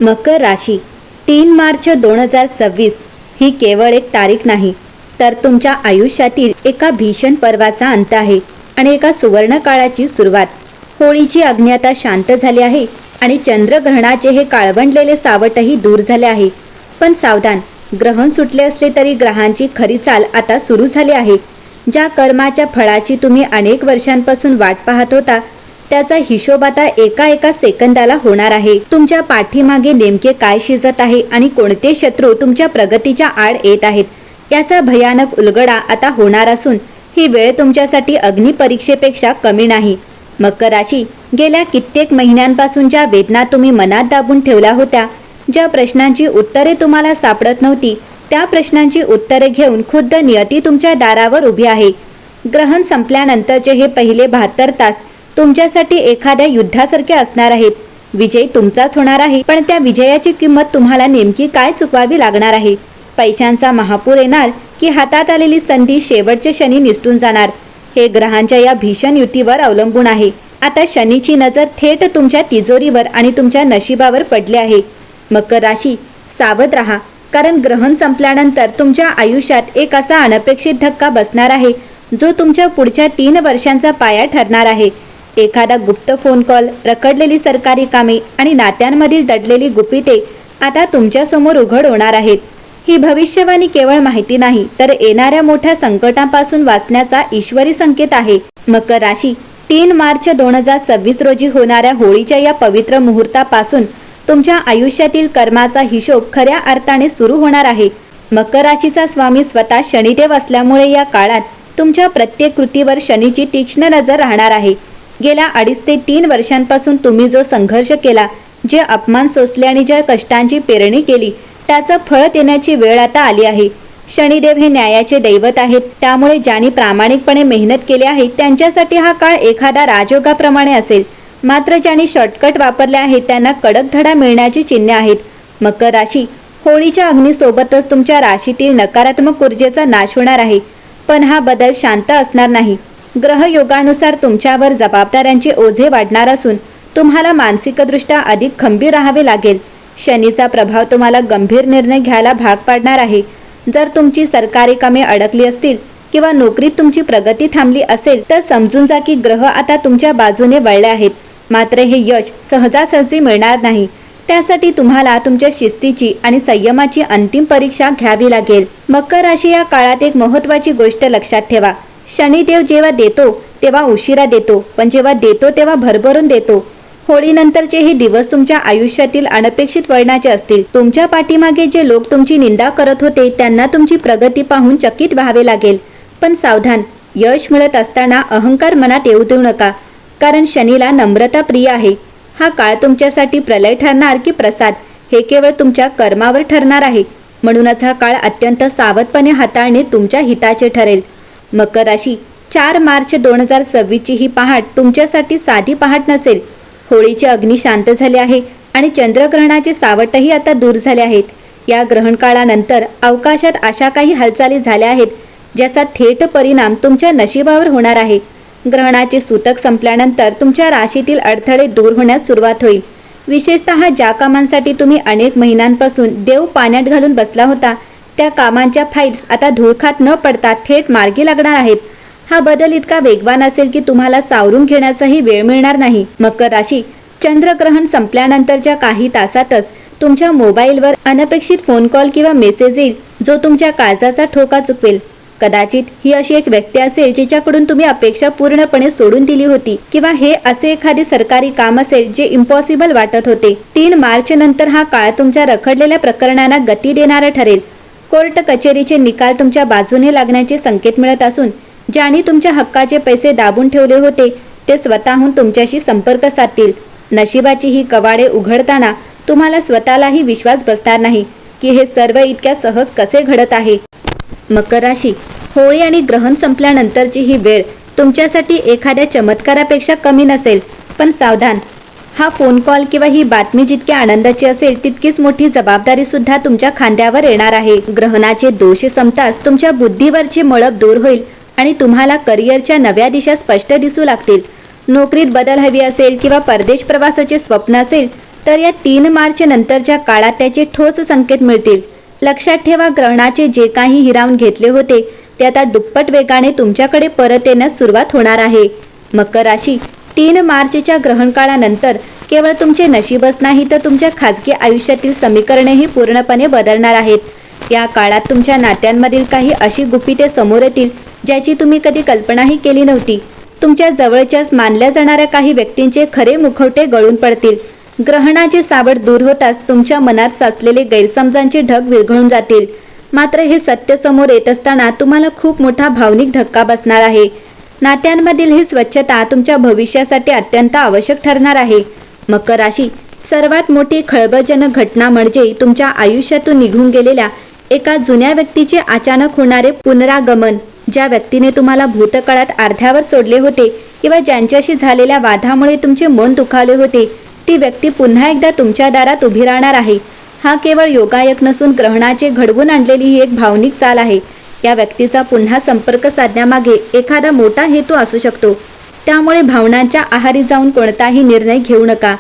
मकर राशी 3 मार्च 2026 ही केवळ एक तारीख नाही, तर तुमच्या आयुष्यातील एका भीषण पर्वाचा अंत आहे आणि एका सुवर्ण काळाची सुरुवात. होळीची अग्नी आता शांत झाली आहे आणि चंद्रग्रहणाचे हे काळवंडलेले सावटही दूर झाले आहे. पण सावधान, ग्रहण सुटले असले तरी ग्रहांची खरी चाल आता सुरू झाली आहे. ज्या कर्माच्या फळाची तुम्ही अनेक वर्षांपासून वाट पाहत होता, त्याचा हिशोब आता एका सेकंदाला होणार आहे. तुमच्या पाठीमागे नेमके काय शिजत आहे आणि कोणते शत्रू तुमच्या प्रगतीच्या आड येत आहेत, याचा भयानक उलगडा आता होणार असून ही वेळ तुमच्यासाठी अग्निपरीक्षेपेक्षा कमी नाही. मकर राशी, गेल्या कित्येक महिन्यांपासून ज्या वेदना तुम्ही मनात दाबून ठेवल्या होत्या, ज्या प्रश्नांची उत्तरे तुम्हाला सापडत नव्हती, त्या प्रश्नांची उत्तरे घेऊन खुद्द नियती तुमच्या दारावर उभी आहे. ग्रहण संपल्यानंतरचे हे पहिले 72 तास तुमच्यासाठी एखाद्या युद्धासारखे असणार आहेत. विजय तुमचाच होणार आहे, पण त्या विजयाची किंमत तुम्हाला नेमकी काय चुकवावी लागणार आहे? पैशांचा महापूर येणार की हातात आलेली संधी शेवटचे शनी निसटून जाणार, हे ग्रहांच्या या भीषण युतीवर अवलंबून आहे. आता शनीची नजर थेट तुमच्या तिजोरीवर आणि तुमच्या नशिबावर पडली आहे. मकर राशी, सावध राहा, कारण ग्रहण संपल्यानंतर तुमच्या आयुष्यात एक असा अनपेक्षित धक्का बसणार आहे जो तुमच्या पुढच्या 3 वर्षांचा पाया ठरणार आहे. एखादा गुप्त फोन कॉल, रखडलेली सरकारी कामे आणि नात्यांमधील दडलेली गुपिते आता तुमच्यासमोर उघड होणार आहेत. ही भविष्यवाणी केवळ माहिती नाही, तर येणाऱ्या मोठ्या संकटांपासून वाचण्याचा ईश्वरी संकेत आहे. मकर राशी, 3 मार्च 2026 रोजी होणाऱ्या होळीच्या या पवित्र मुहूर्तापासून तुमच्या आयुष्यातील कर्माचा हिशोब खऱ्या अर्थाने सुरू होणार आहे. मकर राशीचा स्वामी स्वतः शनिदेव असल्यामुळे या काळात तुमच्या प्रत्येक कृतीवर शनीची तीक्ष्ण नजर राहणार आहे. गेल्या 2.5 ते 3 वर्षांपासून तुम्ही जो संघर्ष केला, जे अपमान सोसले आणि ज्या कष्टांची पेरणी केली, त्याचं फळ देण्याची वेळ आता आली आहे. शनिदेव हे न्यायाचे दैवत आहेत, त्यामुळे ज्यांनी प्रामाणिकपणे मेहनत केली आहे त्यांच्यासाठी हा काळ एखादा राजयोगाप्रमाणे असेल. मात्र ज्यांनी शॉर्टकट वापरले आहेत त्यांना कडक धडा मिळण्याची चिन्हे आहेत. मकर राशी, होळीच्या अग्नीसोबतच तुमच्या राशीतील नकारात्मक ऊर्जेचा नाश होणार आहे. पण हा बदल शांत असणार नाही. ग्रहयोगानुसार तुमच्यावर जबाबदाऱ्यांचे ओझे वाढणार असून तुम्हाला मानसिकदृष्ट्या अधिक खंबीर राहावे लागेल. शनीचा प्रभाव तुम्हाला गंभीर निर्णय घ्यायला भाग पाडणार आहे. जर तुमची सरकारी कामे अडकली असतील किंवा नोकरीत तुमची प्रगती थांबली असेल, तर समजून जा की ग्रह आता तुमच्या बाजूने वळले आहेत. मात्र हे यश सहजासहजी मिळणार नाही. त्यासाठी तुम्हाला तुमच्या शिस्तीची आणि संयमाची अंतिम परीक्षा घ्यावी लागेल. मकर राशी, या काळात एक महत्त्वाची गोष्ट लक्षात ठेवा. शनिदेव जेव्हा देतो तेव्हा उशिरा देतो, पण जेव्हा देतो तेव्हा भरभरून देतो. होळीनंतरचे हे दिवस तुमच्या आयुष्यातील अनपेक्षित वळणाचे असतील. तुमच्या पाठीमागे जे लोक तुमची निंदा करत होते त्यांना तुमची प्रगती पाहून चकित व्हावे लागेल. पण सावधान, यश मिळत असताना अहंकार मनात येऊ देऊ नका, कारण शनीला नम्रता प्रिय आहे. हा काळ तुमच्यासाठी प्रलय ठरणार की प्रसाद, हे केवळ तुमच्या कर्मावर ठरणार आहे. म्हणूनच हा काळ अत्यंत सावधपणे हाताळणे तुमच्या हिताचे ठरेल. मकर राशी, 4 मार्च 2026 ची ही पहाट तुमच्यासाठी साधी पहाट नसेल. होळीची अग्नी शांत झाली आहे आणि चंद्रग्रहणाचे सावटही आता दूर झाले आहेत. या ग्रहण काळानंतर अवकाशात अशा काही हालचाली झाल्या आहेत ज्याचा थेट परिणाम तुमच्या नशिबावर होणार आहे. ग्रहणाचे सूतक संपल्यानंतर तुमच्या राशीतील अडथळे दूर होण्यास सुरुवात होईल. विशेषतः ज्या कामांसाठी तुम्ही अनेक महिन्यांपासून देव पाण्यात घालून बसला होता, त्या कामांच्या फाईल्स आता धूळ खात न पडता थेट मार्गी लागणार आहेत. हा बदल इतका वेगवान असेल की तुम्हाला सावरून घेण्याचाही वेळ मिळणार नाही. मकर राशी, चंद्रग्रहण संपल्यानंतरच्या काही तासातच तुमच्या मोबाईलवर अनपेक्षित फोन कॉल किंवा मेसेज येईल, जो तुमच्या काळजाचा ठोका चुकवेल. कदाचित ही अशी एक व्यक्ती असेल जिच्याकडून तुम्ही अपेक्षा पूर्णपणे सोडून दिली होती, किंवा हे असे एखादे सरकारी काम असेल जे इम्पॉसिबल वाटत होते. 3 मार्च नंतर हा काळ तुमच्या रखडलेल्या प्रकरणांना गती देणारा ठरेल. कोर्ट कचेरीचे निकाल तुमच्या बाजूने लागण्याचे संकेत मिळत असून ज्यांनी तुमच्या हक्काचे पैसे दाबून ठेवले होते ते स्वतःहून तुमच्याशी संपर्क साधतील. नशिबाची ही कवाडे उघडताना तुम्हाला स्वतःलाही विश्वास बसणार नाही की हे सर्व इतक्या सहज कसे घडत आहे. मकर राशी, होळी आणि ग्रहण संपल्यानंतरची ही वेळ तुमच्यासाठी एखाद्या चमत्कारापेक्षा कमी नसेल. पण सावधान, हा फोन कॉल किंवा ही बातमी जितकी आनंदाची असेल तितकीच मोठी जबाबदारी सुद्धा तुमच्या खांद्यावर येणार आहे. ग्रहणाचे दोष संपताच तुमच्या बुद्धीवरची मळब दूर होईल आणि तुम्हाला करिअरच्या नव्या दिशा स्पष्ट दिसू लागतील. नोकरीत बदल हवी असेल किंवा परदेश प्रवासाचे स्वप्न असेल तर या 3 मार्च नंतरच्या काळात त्याचे ठोस संकेत मिळतील. लक्षात ठेवा, ग्रहणाचे जे काही हिरावून घेतले होते ते आता दुप्पट वेगाने तुमच्याकडे परत येण्यास सुरुवात होणार आहे. मकर राशी, 3 मार्चच्या ग्रहण काळानंतर केवळ तुमचे नशीबच नाही तर तुमच्या खाजगी आयुष्यातील समीकरणेही पूर्णपणे बदलणार आहेत. या काळात तुमच्या नात्यांमधील काही अशी गुपिते समोर येतील ज्याची तुम्ही कधी कल्पनाही केली नव्हती. तुमच्या जवळच्याच मानल्या जाणाऱ्या काही व्यक्तींचे खरे मुखवटे गळून पडतील. ग्रहणाचे सावट दूर होताच तुमच्या मनात साचलेले गैरसमजांचे ढग विरघळून जातील. मात्र हे सत्य समोर येत असताना तुम्हाला खूप मोठा भावनिक धक्का बसणार आहे. नात्यांमधील ही स्वच्छता तुमच्या भविष्यासाठी अत्यंत आवश्यक ठरणार आहे. मकर राशी, सर्वात मोठी खळबळजनक घटना म्हणजे तुमच्या आयुष्यातून निघून गेलेल्या एका जुन्या व्यक्तीचे अचानक होणारे पुनरागमन. ज्या व्यक्तीने तुम्हाला भूतकाळात अर्ध्यावर सोडले होते किंवा ज्यांच्याशी झालेल्या वादामुळे तुमचे मन दुखावले होते, ती व्यक्ती पुन्हा एकदा तुमच्या दारात उभी राहणार आहे. हा केवळ योगायोग नसून ग्रहणाचे घडवून आणलेली ही एक भावनिक चाल आहे. या व्यक्तीचा पुन्हा संपर्क साधण्यामागे एखादा मोठा हेतू असू शकतो. त्यामुळे भावनांच्या आहारी जाऊन कोणताही निर्णय घेऊ नका.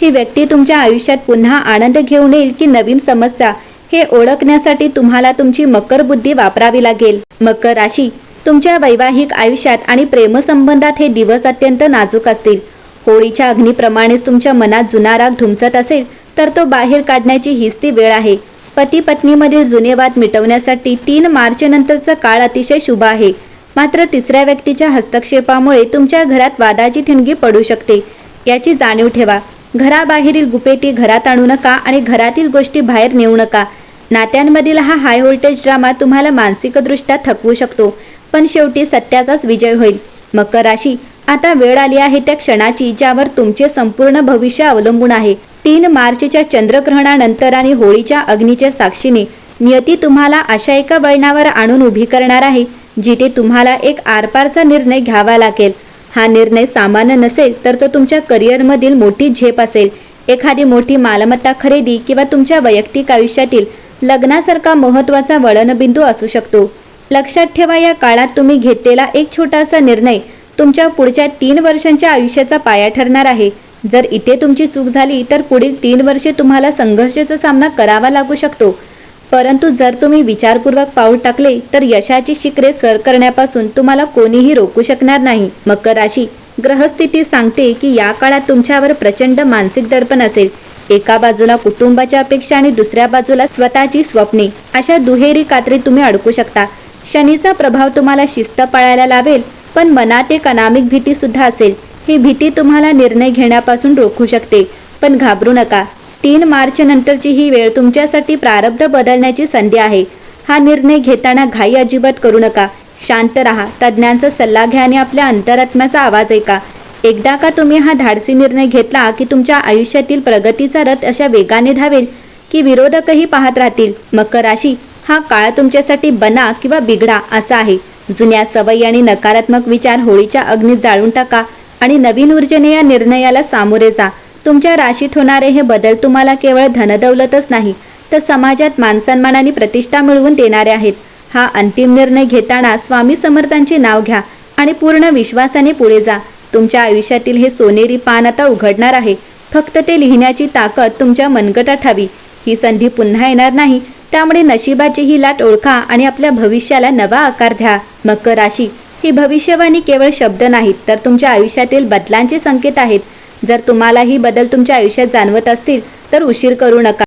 ही व्यक्ती तुमच्या आयुष्यात पुन्हा आनंद घेऊन येईल की नवीन समस्या, हे ओळखण्यासाठी तुम्हाला तुमची मकर बुद्धी वापरावी लागेल. मकर राशी, तुमच्या वैवाहिक आयुष्यात आणि प्रेमसंबंधात हे दिवस अत्यंत नाजूक असतील. होळीच्या अग्नीप्रमाणेच तुमच्या मनात जुना राग धुमसत असेल तर तो बाहेर काढण्याची हीच ती वेळ आहे. पती पत्नीमधील जुने वाद मिटवण्यासाठी 3 मार्च नंतरचा काळ अतिशय शुभ आहे. मात्र तिसऱ्या व्यक्तीच्या हस्तक्षेपामुळे तुमच्या घरात वादाची ठिणगी पडू शकते. याची जाणीव ठेवा. घराबाहेरील गुपेटी घरात आणू नका आणि घरातील गोष्टी बाहेर नेऊ नका. नात्यांमधील हा हाय व्होल्टेज ड्रामा तुम्हाला मानसिकदृष्ट्या थकवू शकतो, पण शेवटी सत्याचाच विजय होईल. मकर राशी, आता वेळ आली आहे त्या क्षणाची ज्यावर तुमचे संपूर्ण भविष्य अवलंबून आहे. 3 मार्चच्या चंद्रग्रहणानंतर आणि होळीच्या अग्नीच्या साक्षीने नियती तुम्हाला अशा एका वळणावर आणून उभी करणार आहे जिथे तुम्हाला एक आरपारचा निर्णय घ्यावा लागेल. हा निर्णय सामान्य नसेल तर तो तुमच्या करिअरमधील मोठी झेप असेल. एखादी मोठी मालमत्ता खरेदी किंवा तुमच्या वैयक्तिक आयुष्यातील लग्नासारखा महत्त्वाचा वळणबिंदू असू शकतो. लक्षात ठेवा, या काळात तुम्ही घेतलेला एक छोटासा निर्णय तुमच्या पुढच्या 3 वर्षांच्या आयुष्याचा पाया ठरणार आहे. जर इथे तुमची चूक झाली तर पुढील 3 वर्षे तुम्हाला संघर्षाचा सामना करावा लागू शकतो. परंतु जर तुम्ही विचारपूर्वक पाऊल टाकले तर यशाची शिखरे सर करण्यापासून तुम्हाला कोणीही रोखू शकणार नाही. मकर राशी, ग्रहस्थिती सांगते की या काळात तुमच्यावर प्रचंड मानसिक दडपण असेल. एका बाजूला कुटुंबाच्या अपेक्षा आणि दुसऱ्या बाजूला स्वतःची स्वप्ने, अशा दुहेरी कात्रीत तुम्ही अडकू शकता. शनीचा प्रभाव तुम्हाला शिस्त पाळायला लावेल, पण मनात एक अनामिक भीती सुद्धा असेल. ही भीती तुम्हाला निर्णय घेण्यापासून रोखू शकते, पण घाबरू नका. 3 मार्च नंतरची ही वेळ तुमच्यासाठी प्रारब्ध बदलण्याची संधी आहे. हा निर्णय घेताना घाई अजिबात करू नका. शांत राहा, तज्ज्ञांचा सल्ला घ्या आणि आपल्या अंतरात्म्याचा आवाज ऐका. एकदा का तुम्ही हा धाडसी निर्णय घेतला की तुमच्या आयुष्यातील प्रगतीचा रथ अशा वेगाने धावेल की विरोधकही पाहत राहतील. मकर राशी, हा काळ तुमच्यासाठी बना किंवा बिघडा असा आहे. जुन्या सवयी आणि नकारात्मक विचार होळीच्या अग्नीत जाळून टाका आणि नवीन ऊर्जेने या निर्णयाला सामोरे जा. तुमच्या राशीत होणारे हे बदल तुम्हाला केवळ धनदौलतच नाही तर समाजात मानसन्मान आणि प्रतिष्ठा मिळवून देणारे आहेत. हा अंतिम निर्णय घेताना स्वामी समर्थांचे नाव घ्या आणि पूर्ण विश्वासाने पुढे जा. तुमच्या आयुष्यातील हे सोनेरी पान आता उघडणार आहे. फक्त ते लिहिण्याची ताकद तुमच्या मनगटात हवी. ही संधी पुन्हा येणार नाही, त्यामुळे नशिबाची ही लाट ओळखा आणि आपल्या भविष्याला नवा आकार द्या. मकर राशी, ही भविष्यवाणी केवळ शब्द नाहीत तर तुमच्या आयुष्यातील बदलांचे संकेत आहेत. जर तुम्हाला ही बदल तुमच्या आयुष्यात जाणवत असतील तर उशीर करू नका.